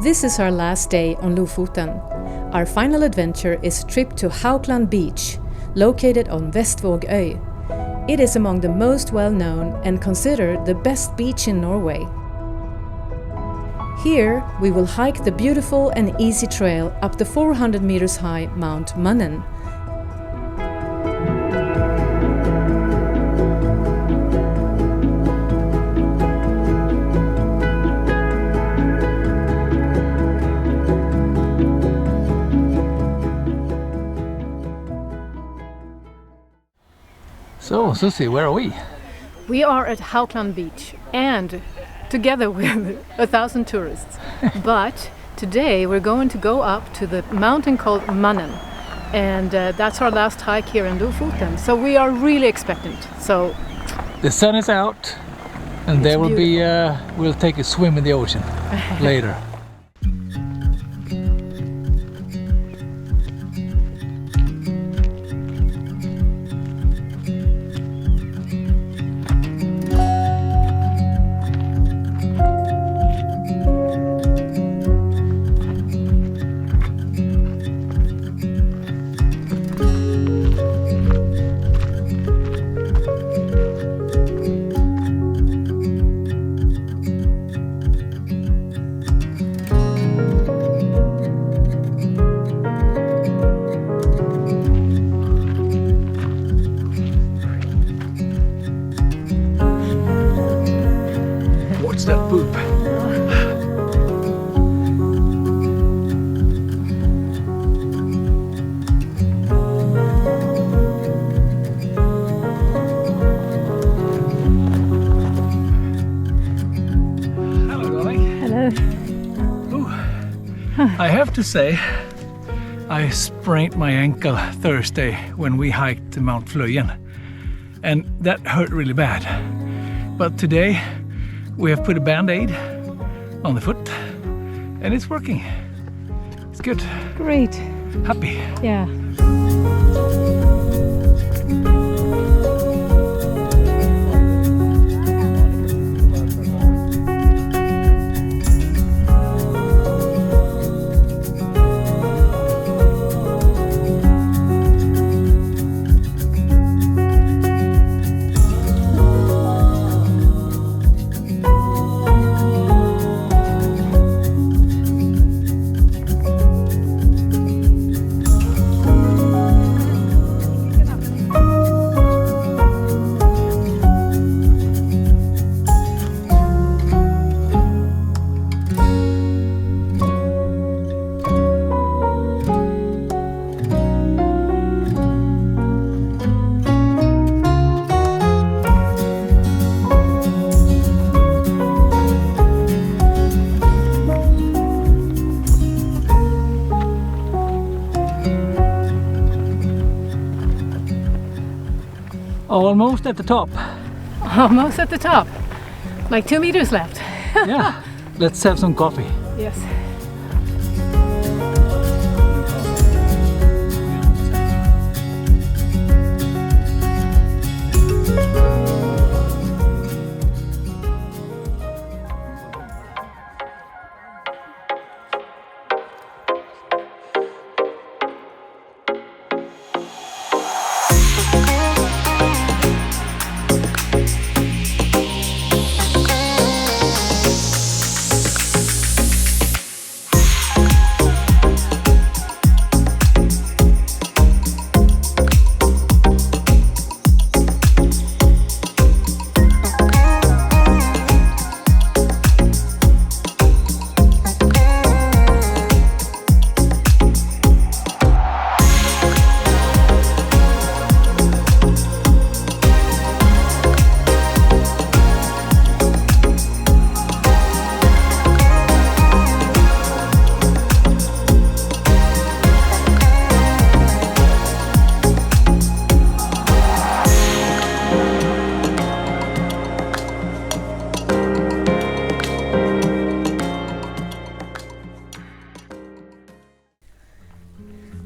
This is our last day on Lofoten. Our final adventure is a trip to Haukland Beach, located on Vestvågøy. It is among the most well-known and considered the best beach in Norway. Here we will hike the beautiful and easy trail up the 400 meters high Mount Mannen. So, Susie, where are we? We are at Haukland Beach and together with 1,000 tourists. But today we're going to go up to the mountain called Mannen, and that's our last hike here in Lofoten. So we are really expectant. So the sun is out, and there will be we'll take a swim in the ocean later. That poop. Hello, darling. hello. Ooh. I have to say, I sprained my ankle Thursday when we hiked to Mount Fløyen, and that hurt really bad. But today we have put a band-aid on the foot and it's working. It's good. Great. Happy. Yeah. Almost at the top. Almost at the top. Like 2 meters left. Yeah, let's have some coffee. Yes.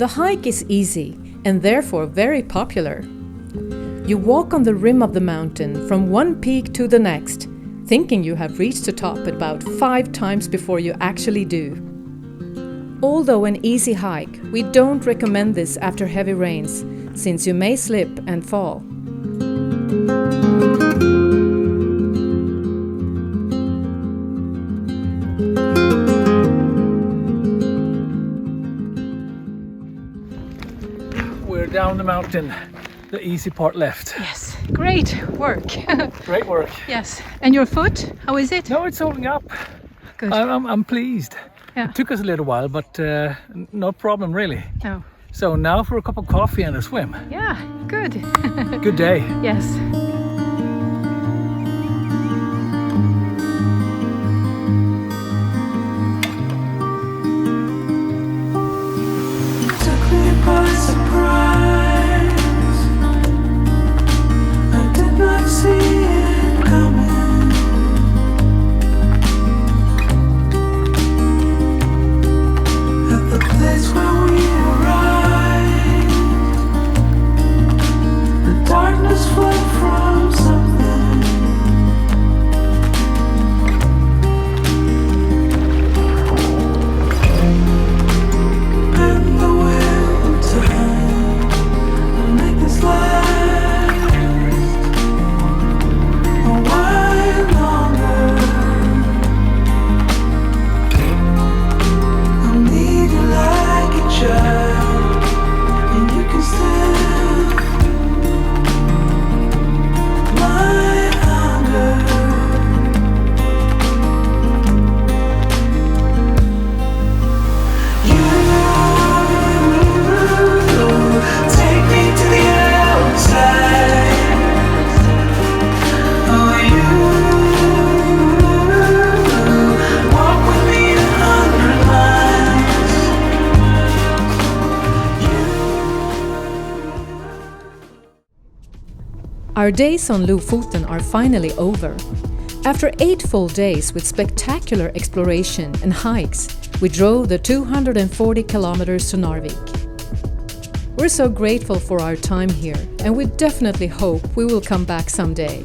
The hike is easy and therefore very popular. You walk on the rim of the mountain from one peak to the next, thinking you have reached the top about 5 times before you actually do. Although an easy hike, we don't recommend this after heavy rains, since you may slip and fall. We're down the mountain, the easy part left. Yes, great work. Great work. Yes, and your foot, how is it? No, it's holding up. Good. I'm pleased. Yeah. It took us a little while, but no problem really. No. So now for a cup of coffee and a swim. Yeah, good. Good day. Yes. Our days on Lofoten are finally over. After 8 full days with spectacular exploration and hikes, we drove the 240 kilometers to Narvik. We're so grateful for our time here, and we definitely hope we will come back someday.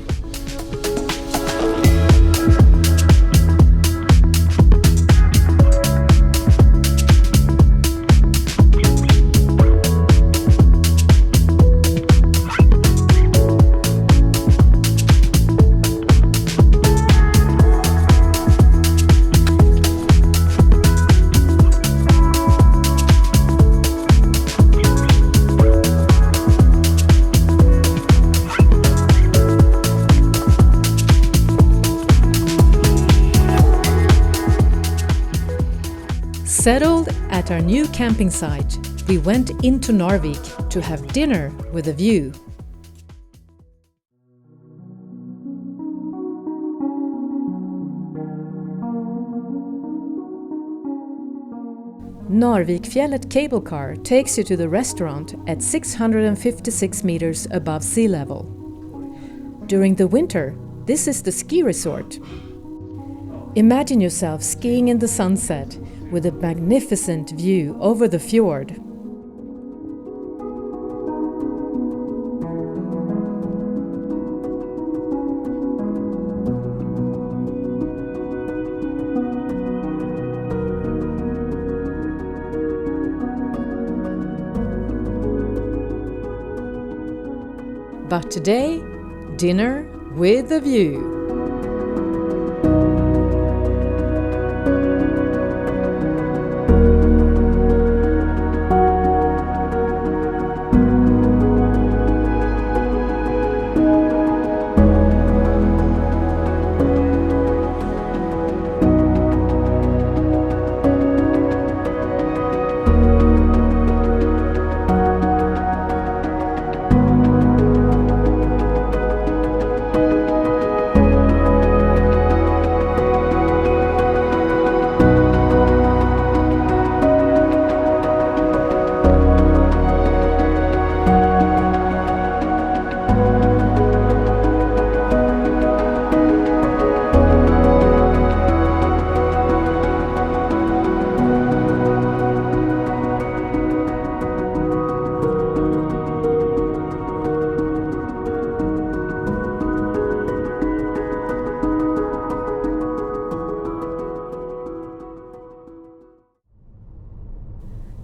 Settled at our new camping site, we went into Narvik to have dinner with a view. Narvikfjellet cable car takes you to the restaurant at 656 meters above sea level. During the winter, this is the ski resort. Imagine yourself skiing in the sunset with a magnificent view over the fjord. But today, dinner with a view.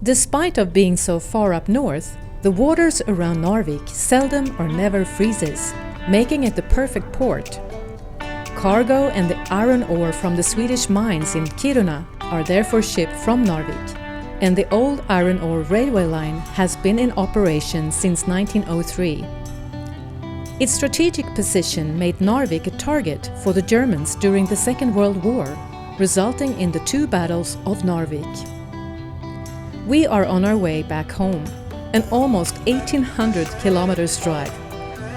Despite of being so far up north, the waters around Narvik seldom or never freezes, making it the perfect port. Cargo and the iron ore from the Swedish mines in Kiruna are therefore shipped from Narvik, and the old iron ore railway line has been in operation since 1903. Its strategic position made Narvik a target for the Germans during the Second World War, resulting in the two battles of Narvik. We are on our way back home, an almost 1800 kilometers drive.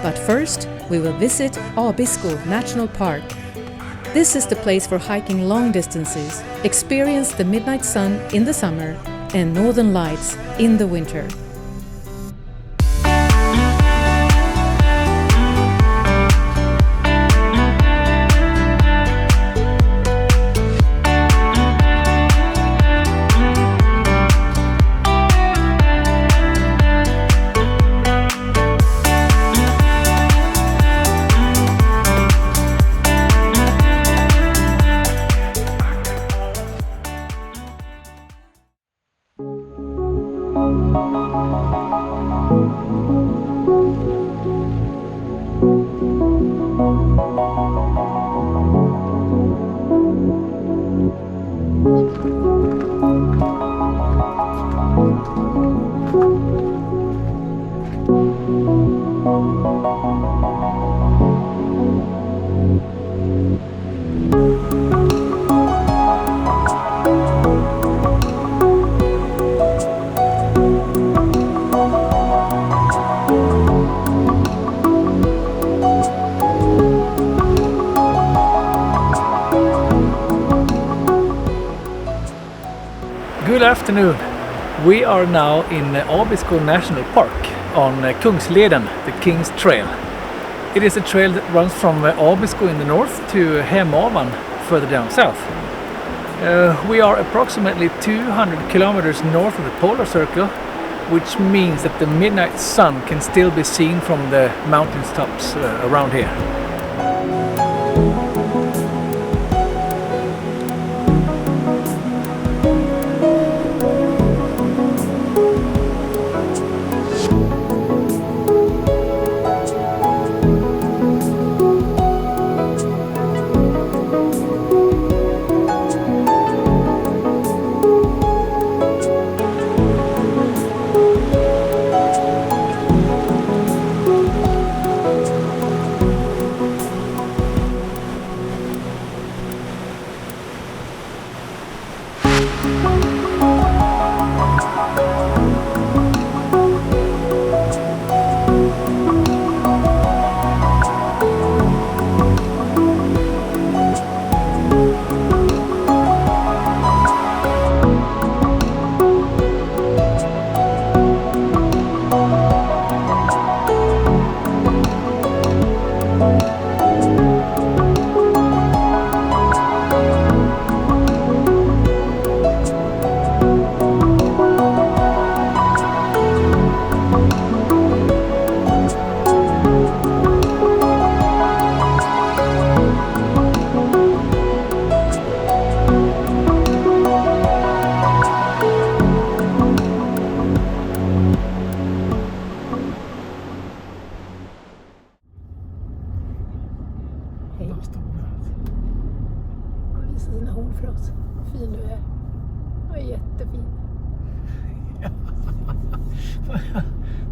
But first, we will visit Abisko National Park. This is the place for hiking long distances, experience the midnight sun in the summer and northern lights in the winter. Good afternoon. We are now in Abisko National Park on Kungsleden, the King's Trail. It is a trail that runs from Abisko in the north to Hemavan further down south. We are approximately 200 kilometers north of the polar circle, which means that the midnight sun can still be seen from the mountain tops around here.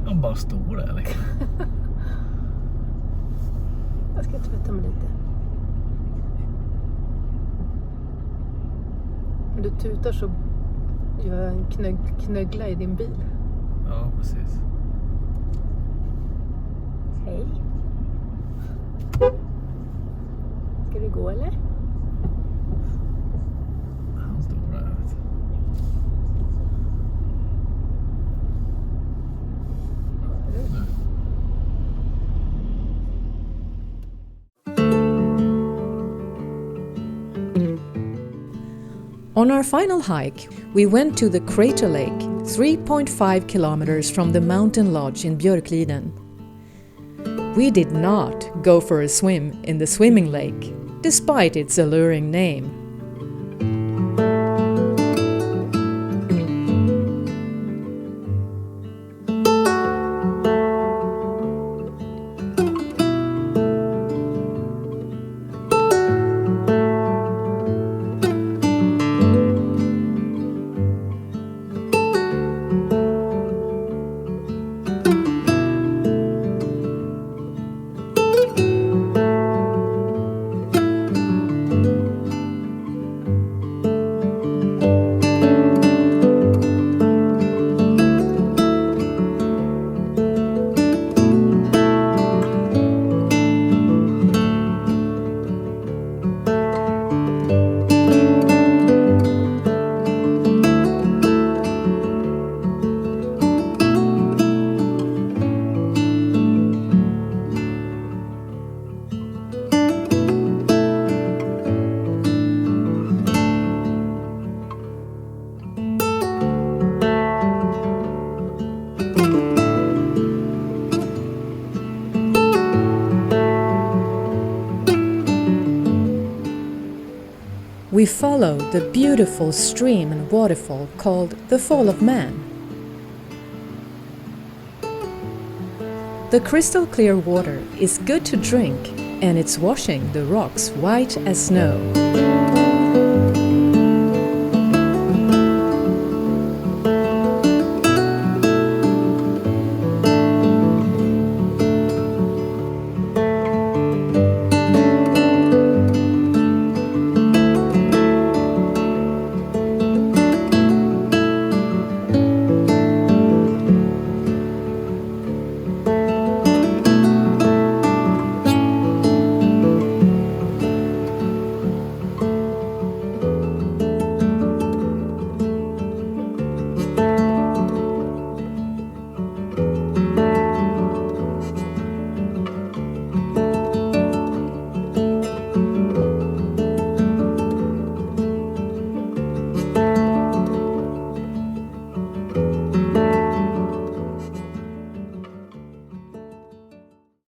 De bara står där liksom. Jag ska tvätta mig lite. Om du tutar så gör jag en knöggla i din bil. Ja, precis. Hej. Ska du gå eller? Han står där. On our final hike, we went to the Crater Lake, 3.5 kilometers from the mountain lodge in Björkliden. We did not go for a swim in the swimming lake, despite its alluring name. we follow the beautiful stream and waterfall called the Fall of Man. The crystal clear water is good to drink, and it's washing the rocks white as snow.